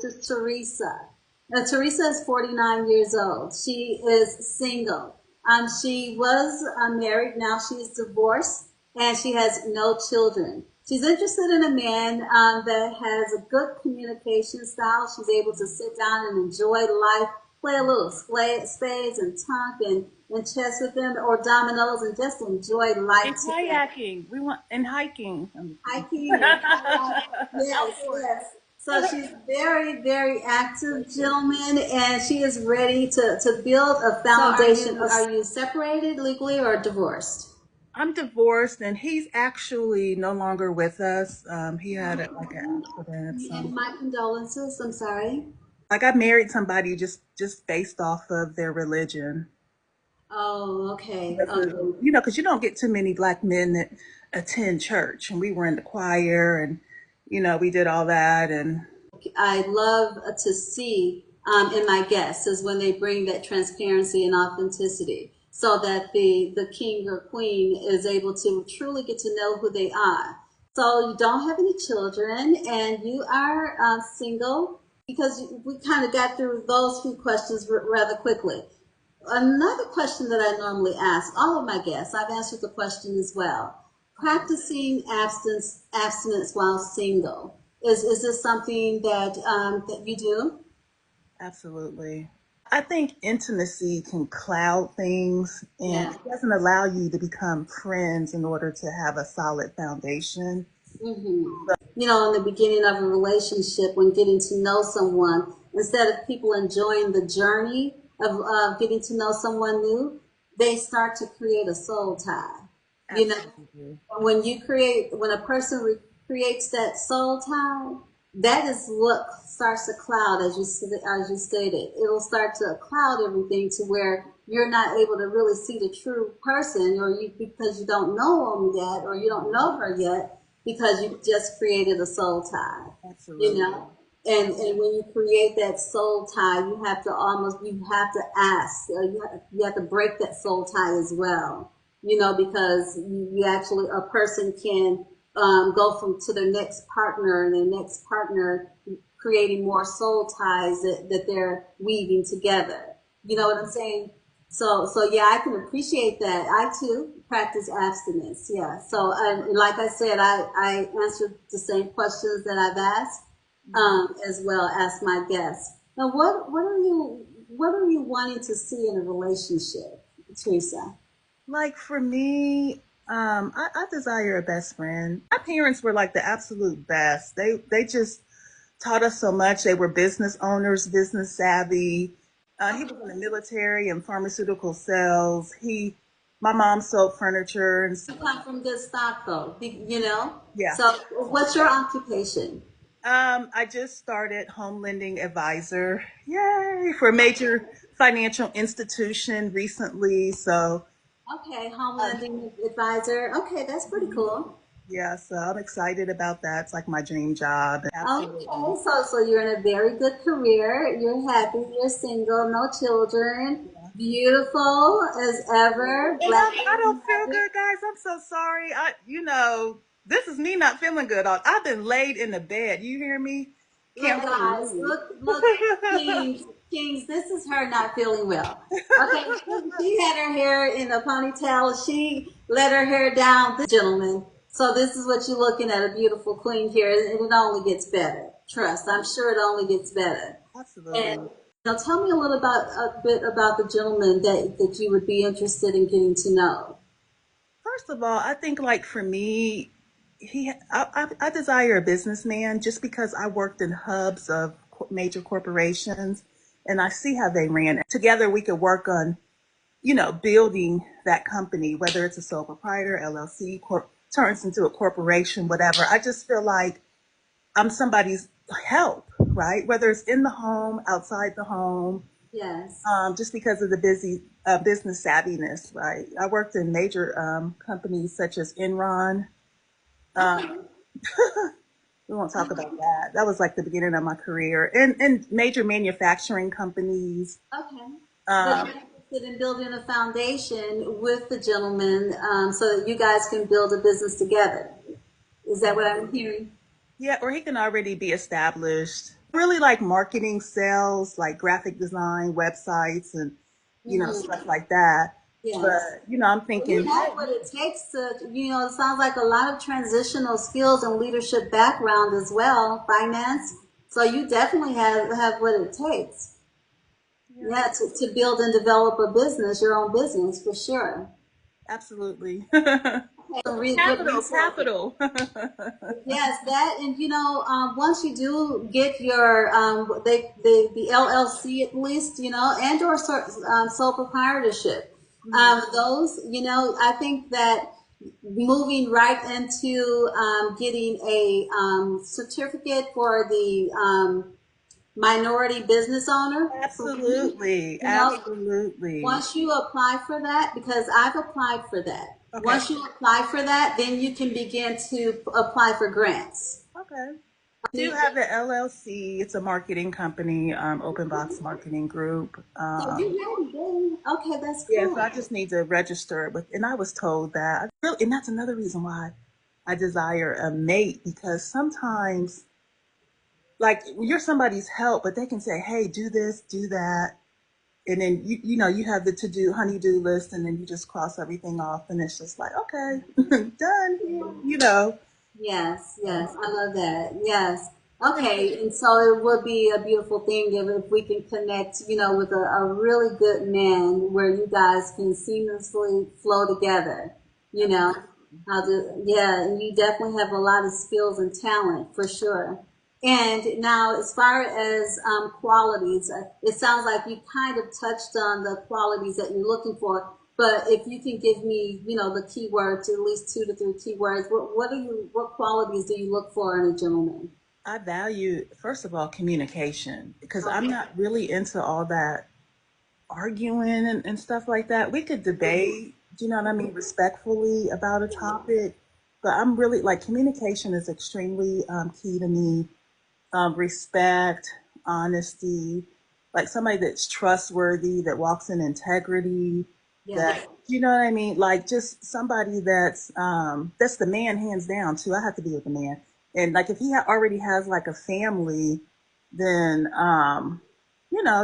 This is Theresa. Now, Theresa is 49 years old. She is single. She was married. Now she is divorced, and she has no children. She's interested in a man that has a good communication style. She's able to sit down and enjoy life, play a little spades and tonk and chess with them, or dominoes, and just enjoy life And together. kayaking. We want and hiking. Hiking and kayak. Yes, yes. So she's very, very active, gentlemen, and she is ready to build a foundation. So are you separated legally or divorced? I'm divorced, and he's actually no longer with us. He had like an accident. And So, my condolences. I'm sorry. like, I married somebody just based off of their religion. Oh, okay. Because Okay. because you don't get too many black men that attend church, and we were in the choir, and we did all that, and I love to see in my guests is when they bring that transparency and authenticity so that the king or queen is able to truly get to know who they are. So you don't have any children and you are single because we kind of got through those few questions rather quickly. Another question that I normally ask all of my guests, I've answered the question as well. Practicing abstinence while single. Is this something that you do? absolutely. I think intimacy can cloud things, and Yeah. it doesn't allow you to become friends in order to have a solid foundation. In the beginning of a relationship, when getting to know someone, instead of people enjoying the journey of getting to know someone new, they start to create a soul tie. You know, Absolutely. when a person creates that soul tie, that is what starts to cloud, as you stated. It'll start to cloud everything to where you're not able to really see the true person, or because you don't know them yet, or you don't know her yet, because you just created a soul tie. You Absolutely. know, and when you create that soul tie, you have to ask, you have to break that soul tie as well, because you actually, a person can go from to their next partner and their next partner, creating more soul ties that they're weaving together. You know what I'm saying? So yeah, I can appreciate that. I too practice abstinence. Yeah. So like I said, I answered the same questions that I've asked, as well as my guests. Now, what are you wanting to see in a relationship, Teresa? Like for me, I desire a best friend. My parents were like the absolute best. They just taught us so much. They were business owners, business savvy. He was in the military and pharmaceutical sales. My mom sold furniture, and You come from good stock, though. yeah. So, what's your occupation? I just started home lending advisor, yay, for a major financial institution recently. So Okay, home um, lending advisor. Okay, that's pretty cool. yeah, so I'm excited about that. It's like my dream job. Okay, Absolutely. so you're in a very good career. You're happy. You're single, no children, beautiful as ever, And black I don't and feel happy. good, guys. I'm so sorry. This is me not feeling good. I've been laid in the bed. You hear me? Look, Can't guys, really look, Kings. This is her not feeling well. Okay, she had her hair in a ponytail. She let her hair down. This gentleman. So this is what you're looking at, a beautiful queen here, and it only gets better. Trust, I'm sure it only gets better. move. And Absolutely. tell me a bit about the gentleman that you would be interested in getting to know. First of all, I think like for me, I desire a businessman just because I worked in hubs of major corporations, and I see how they ran. Together, we could work on building that company, whether it's a sole proprietor, LLC, turns into a corporation, whatever. I just feel like I'm somebody's help, right? Whether it's in the home, outside the home, Yes. just because of the busy business savviness, right? I worked in major companies such as Enron. Okay. Um, we won't talk about that. That was like the beginning of my career, and major manufacturing companies. Okay. But Um, you're interested in building a foundation with the gentleman, so that you guys can build a business together. Is that what I'm hearing? yeah, or he can already be established. really like marketing, sales, like graphic design, websites, and stuff like that. Yes. But I'm Well, you thinking, have what it takes to, it sounds like a lot of transitional skills and leadership background as well, finance. So you definitely have what it takes. yeah, Yeah, to build and develop a business, your own business for sure. absolutely. Some good Capital, resources. capital. Yes, that and once you do get your the LLC at least, and or sole proprietorship, Mhm. those, I think that moving right into getting a certificate for the minority business owner for women, Absolutely, you know, absolutely. once you apply for that, because I've applied for that. Okay, Once you apply for that, then you can begin to apply for grants. okay. Do So have the LLC. It's a marketing company, Open Box Marketing Group. you ready, baby? Okay, that's Yeah, so cool. I just need to register it with, and I was told that, really, and that's another reason why I desire a mate, because sometimes, like, you're somebody's help, but they can say, "Hey, do this, do that," and then you have the to do honey-do list, and then you just cross everything off, and it's just like, okay, done. Yes, yes, I love that. Yes. Okay, and so it would be a beautiful thing if we can connect, with a really good man where you guys can seamlessly flow together. You know, yeah, and you definitely have a lot of skills and talent for sure. And now, as far as qualities, it sounds like you kind of touched on the qualities that you're looking for. But if you can give me, the keywords, at least 2 to 3 keywords, what qualities do you look for in a gentleman? I value, first of all, communication, because I'm Okay. not really into all that arguing and stuff like that. We could debate, do you know what I mean, respectfully about a topic, but I'm really like, communication is extremely key to me. Respect, honesty, like somebody that's trustworthy, that walks in integrity, Yes. that, you know what I mean? Like just somebody that's the man hands down too. I have to be with the man. And like if he already has like a family, then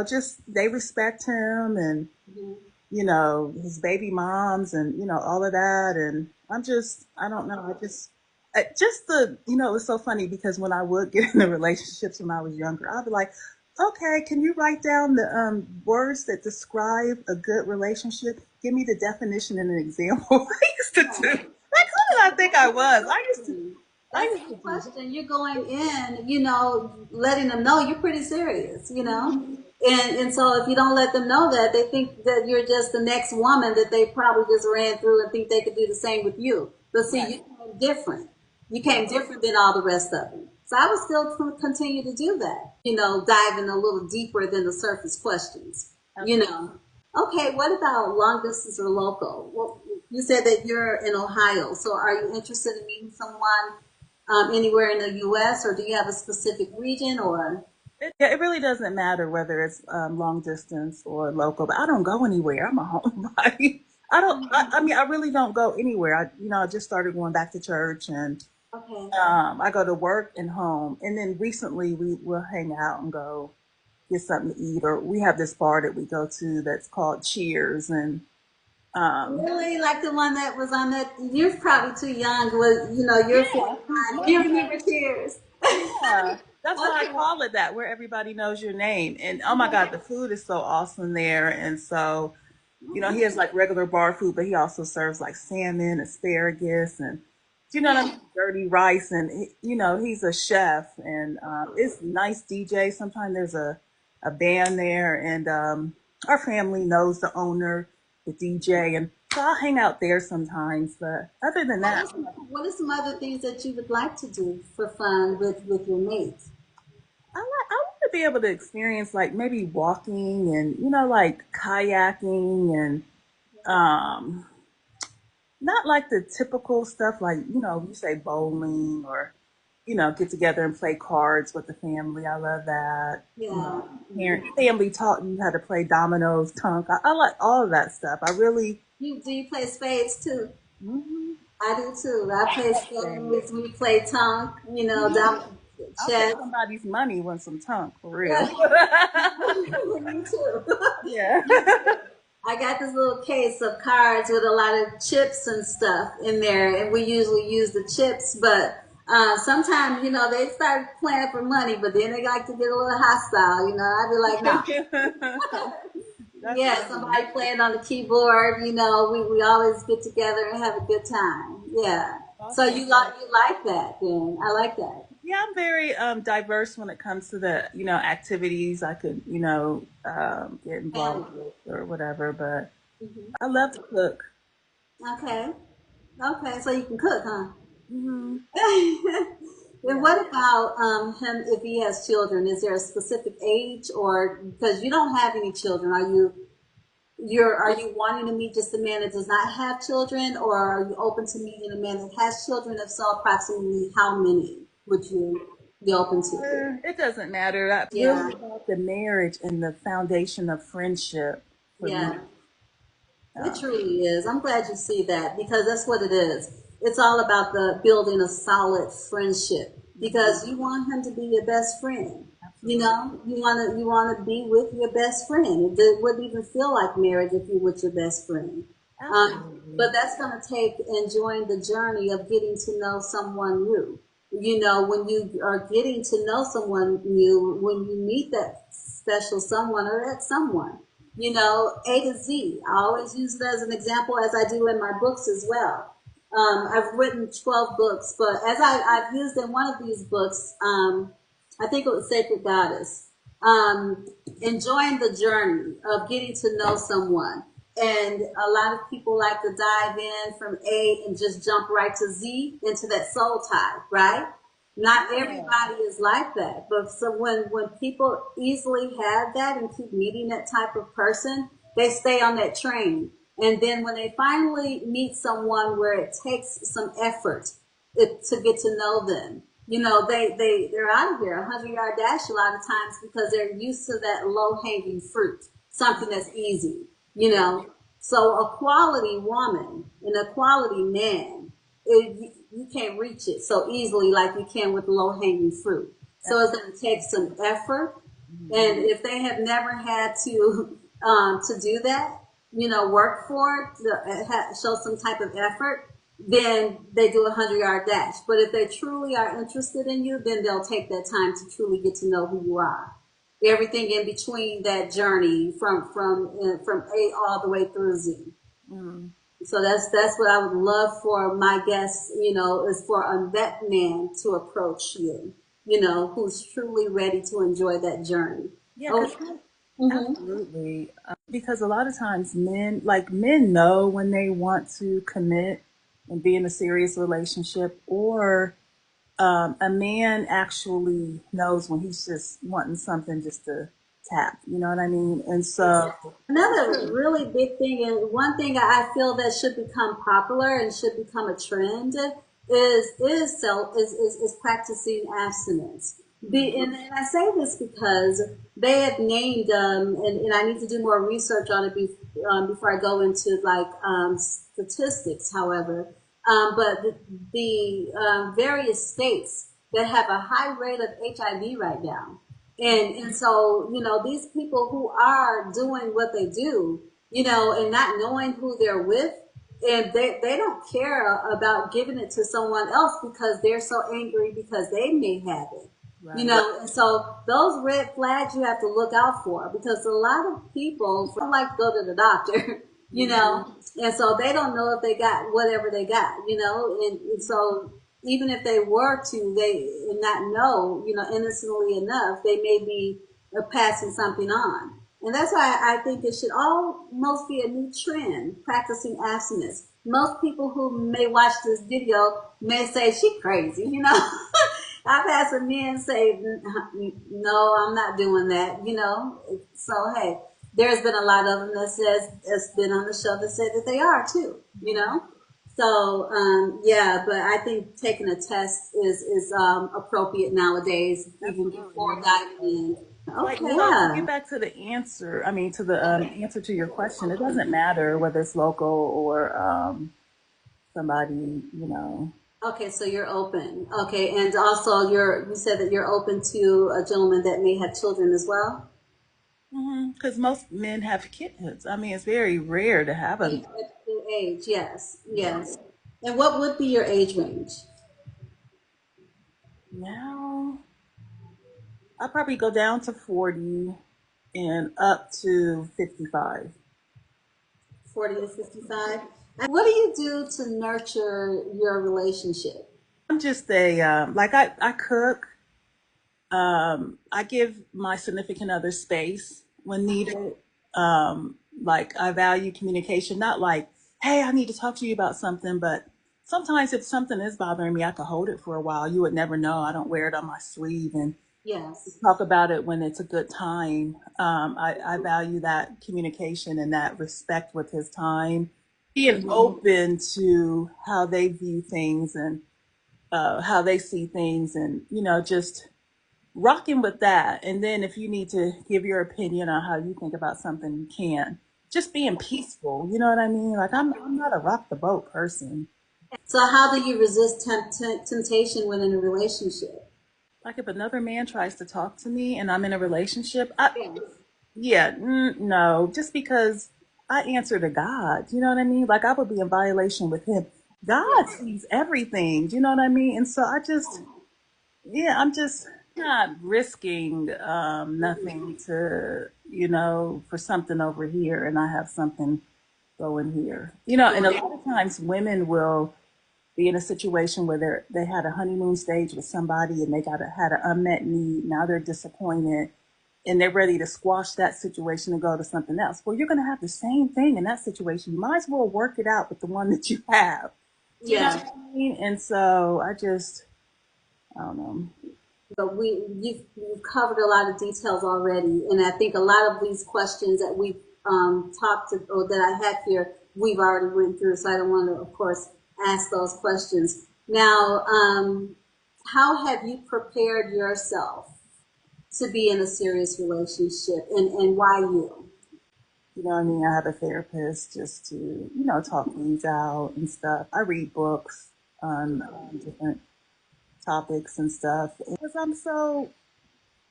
just they respect him, and Mhm. his baby moms, and all of that. And I don't know, just it was so funny because when I would get into relationships when I was younger, I'd be like, okay, can you write down the words that describe a good relationship? Give me the definition and an example. I used to do. Like, who did I think I was? I That's a used to good do that. question. You're going in, letting them know you're pretty serious. And so if you don't let them know that, they think that you're just the next woman that they probably just ran through and think they could do the same with you. But see, Right. you came different. You came Right. different than all the rest of them. So I would still continue to do that, diving a little deeper than the surface questions, you Absolutely. know. Okay, what about long distance or local? Well, you said that you're in Ohio, so are you interested in meeting someone anywhere in the U.S., or do you have a specific region or? It really doesn't matter whether it's long distance or local, but I don't go anywhere. I'm a homebody. I don't. I mean, I really don't go anywhere. I just started going back to church, and Okay. I go to work and home. And then recently, we will hang out and go get something to eat, or we have this bar that we go to that's called Cheers, and um, Really, like the one that was on that? You're probably too young. Was you're yeah, 49. You remember Tears? yeah, that's why I Okay. call it that, where everybody knows your name. And oh my God, the food is so awesome there, and so. He has like regular bar food, but he also serves like salmon, asparagus, and what I mean, dirty rice. And he's a chef, and it's nice DJ. Sometimes there's a band there, and our family knows the owner, the DJ, and so I'll hang out there sometimes. But other than What that, are some, what are some other things that you would like to do for fun with your mates? I want to be able to experience like maybe walking and like kayaking and um not like the typical stuff like, you say bowling or, get together and play cards with the family. I love that. Yeah. Family taught you how to play dominoes, tunk. I like all of that stuff. I really, Do you play spades too? mhm, I do too. I play I love spades. spades. We play tonk. I'll take chess. somebody's money when some tongue, for real. Yeah, me too. Yeah. Me too. I got this little case of cards with a lot of chips and stuff in there, and we usually use the chips, but sometimes, they start playing for money, but then they like to get a little hostile, I'd be like, nah. That's Yeah, funny. somebody playing on the keyboard, we always get together and have a good time. Yeah. So Awesome. you like that then. I like that. Yeah, I'm very diverse when it comes to the activities I could get And involved with or whatever. But mhm. I love to cook. Okay. Okay, so you can cook, huh? Hmm. And Yeah. what about him if he has children? Is there a specific age or because you don't have any children, are you wanting to meet just a man that does not have children, or are you open to meeting a man that has children? If so, approximately how many would you be open to? It doesn't matter. It's Yeah, really about the marriage and the foundation of friendship for me. yeah. It Um, truly is. I'm glad you see that because that's what it is. It's all about the building a solid friendship mhm. because you want him to be your best friend. Absolutely. You want to be with your best friend. It wouldn't even feel like marriage if you're with your best friend. But Absolutely. that's going to take enjoying the journey of getting to know someone new. When you are getting to know someone new, when you meet that special someone or that someone, A to Z. I always use it as an example as I do in my books as well. I've written 12 books, but as I've used in one of these books, I think it was Sacred Goddess, um, enjoying the journey of getting to know someone. And a lot of people like to dive in from A and just jump right to Z into that soul tie, right? Not Yeah. everybody is like that, but so when people easily have that and keep meeting that type of person, they stay on that train. And then when they finally meet someone where it takes some effort to get to know them, they're out of here, 100-yard dash a lot of times because they're used to that low hanging fruit, something that's easy, you know. So a quality woman and a quality man, you can't reach it so easily like you can with low hanging fruit. So it's going to take some effort. Mhm. And if they have never had to do that, work for it, show some type of effort, then they do 100-yard dash. But if they truly are interested in you, then they'll take that time to truly get to know who you are. Everything in between that journey from A all the way through Z. Mhm. So that's what I would love for my guests, is for that man to approach you, who's truly ready to enjoy that journey. Yeah, Oh, because hmm absolutely. Because a lot of times men know when they want to commit and be in a serious relationship, or a man actually knows when he's just wanting something just to tap. You know what I mean? And so, another really big thing, and one thing I feel that should become popular and should become a trend is practicing abstinence. And I say this because they had named and I need to do more research on it before I go into like statistics. However, but the various states that have a high rate of HIV right now. And so, these people who are doing what they do, and not knowing who they're with, and they don't care about giving it to someone else because they're so angry because they may have it. right. And so those red flags you have to look out for because a lot of people don't like to go to the doctor, Mhm. and so they don't know if they got whatever they got, and so even if they were to, they and not know, innocently enough, they may be passing something on. And that's why I think it should almost be a new trend, practicing abstinence. Most people who may watch this video may say, she crazy. I've had some men say, no, I'm not doing that, So, hey, there's been a lot of them that's been on the show that said that they are too. So yeah, but I think taking a test is appropriate nowadays, even before Absolutely. diving in. Like, Okay, so to get yeah. back to the answer, I mean, to the answer to your question, it doesn't matter whether it's local or somebody. Okay, so you're open. Okay, and also you said that you're open to a gentleman that may have children as well. Because most men have kids. I mean, it's very rare to have a At the age, yes, yes. And what would be your age range? now. I'll probably go down to 40 and up to 55. 40 to 55. And what do you do to nurture your relationship? I'm just a, I cook. I give my significant other space when needed. Like I value communication, not like, hey, I need to talk to you about something, but sometimes if something is bothering me, I could hold it for a while. You would never know. I don't wear it on my sleeve and Yes. talk about it when it's a good time. I value that communication and that respect with his time, being open to how they view things and how they see things, and just rocking with that. And then if you need to give your opinion on how you think about something, you can. Just being peaceful, you know what I mean? Like I'm not a rock the boat person. So how do you resist temptation when in a relationship? Like if another man tries to talk to me and I'm in a relationship, Yes. yeah, no, just because I answer to God, you know what I mean? Like I would be in violation with him. God Yes. sees everything, you know what I mean? And so yeah, I'm just not risking nothing to, for something over here and I have something going here. And a lot of times women will be in a situation where they had a honeymoon stage with somebody and they had an unmet need. Now they're disappointed and they're ready to squash that situation and go to something else. Well, you're going to have the same thing in that situation. You might as well work it out with the one that you have. You know Yeah. what I mean? And so I don't know. But you've covered a lot of details already, and I think a lot of these questions that we've talked to, or that I had here, we've already went through. So I don't want to, of course, ask those questions now. How have you prepared yourself to be in a serious relationship, and why you? You know what I mean? I have a therapist just to, talk things out and stuff. I read books on different topics and stuff because I'm so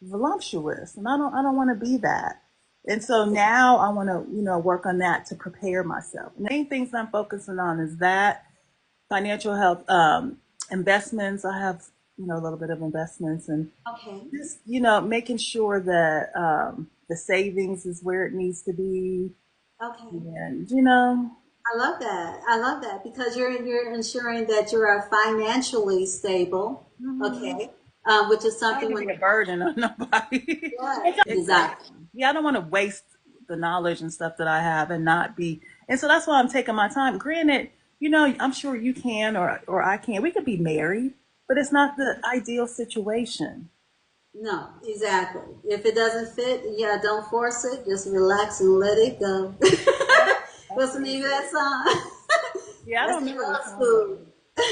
voluptuous and I don't want to be that. And so now I want to, work on that to prepare myself. And the main things I'm focusing on is that financial health, investments. I have, a little bit of investments and Okay. just, making sure that the savings is where it needs to be. Okay. And, I love that. I love that because you're ensuring that you are financially stable. mhm, Okay. Which is I don't something want to when be a burden on nobody. yeah, Exactly. exactly. Yeah, I don't want to waste the knowledge and stuff that I have and not be. And so that's why I'm taking my time. Granted, I'm sure you can or I can. We could be married, but it's not the ideal situation. No, exactly. If it doesn't fit, yeah, don't force it. Just relax and let it go. Yep, What's the name of that song? yeah, I That's don't an remember the old song school. though.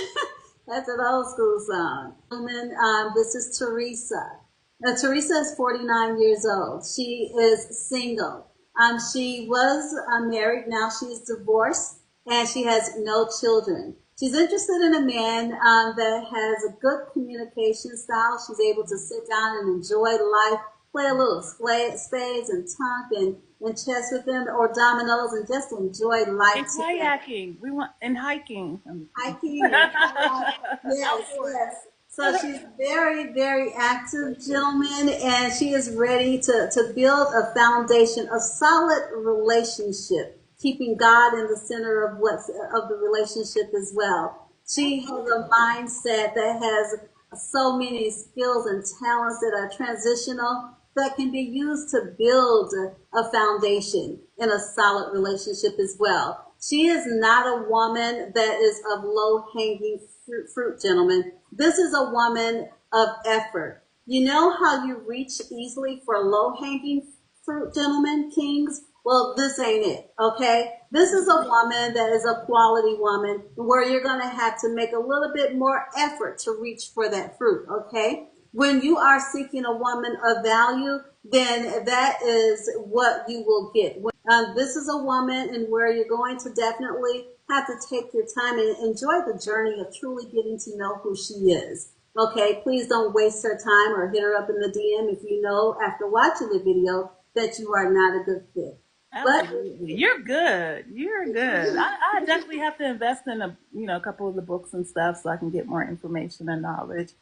That's an old school song. Gentlemen, this is Theresa. Now, Theresa is 49 years old. She is single. She was married. Now she is divorced, and she has no children. She's interested in a man that has a good communication style. She's able to sit down and enjoy life, play a little spades and tonk and chess with them, or dominoes, and just enjoy And life together. kayaking. We want and hiking. I'm just kidding. Hiking and kayak. Yes, Outdoors. yes. So she's very, very active, gentlemen, and she is ready to build a foundation, a solid relationship, keeping God in the center of of the relationship as well. She has a mindset that has so many skills and talents that are transitional that can be used to build a foundation in a solid relationship as well. She is not a woman that is of low hanging fruit, gentlemen. This is a woman of effort. You know how you reach easily for low hanging fruit, gentlemen, kings? Well, this ain't it, okay? This is a woman that is a quality woman where you're going to have to make a little bit more effort to reach for that fruit, okay? When you are seeking a woman of value, then that is what you will get. This is a woman and where you're going to definitely have to take your time and enjoy the journey of truly getting to know who she is. Okay, please don't waste her time or hit her up in the DM if you know after watching the video that you are not a good fit. But Absolutely. You're good. You're good. I definitely have to invest in a couple of the books and stuff so I can get more information and knowledge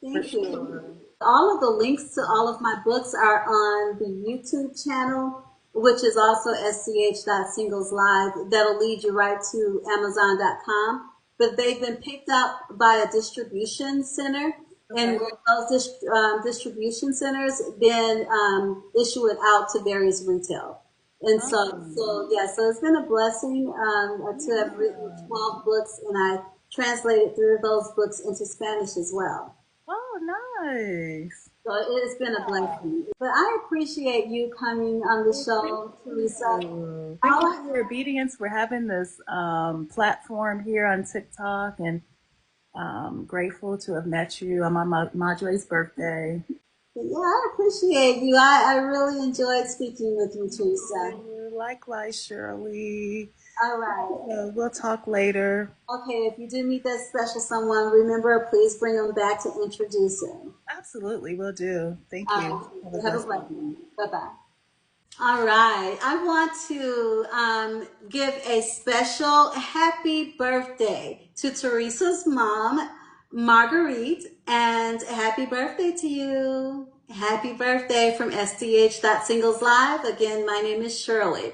for thank sure. you. All of the links to all of my books are on the YouTube channel, which is also SDH.singlesLIVE. That'll lead you right to Amazon.com. But they've been picked up by a distribution center, and Okay. those distribution centers then issue it out to various retail. And Awesome. so it's been a blessing to have written Yeah. 12 books, and I translated 3 of those books into Spanish as well. Oh, nice. So it's been a blessing. But I appreciate you coming on the Well, thank show, Theresa. you. Thank you All for your obedience for having this platform here on TikTok, and grateful to have met you on my Madre's birthday. yeah, I appreciate you. I really enjoyed speaking with you, Theresa. Likewise, Shirley. All right. So we'll talk later. Okay, if you do meet that special someone, remember, please bring them back to introduce him. Absolutely, will do. Thank All you. Have a right. Have a blessed blessing. evening. Bye-bye. All right. I want to give a special happy birthday to Teresa's mom, Marguerite, and happy birthday to you. Happy birthday from SDH.Singles Live. Again, my name is Shirley.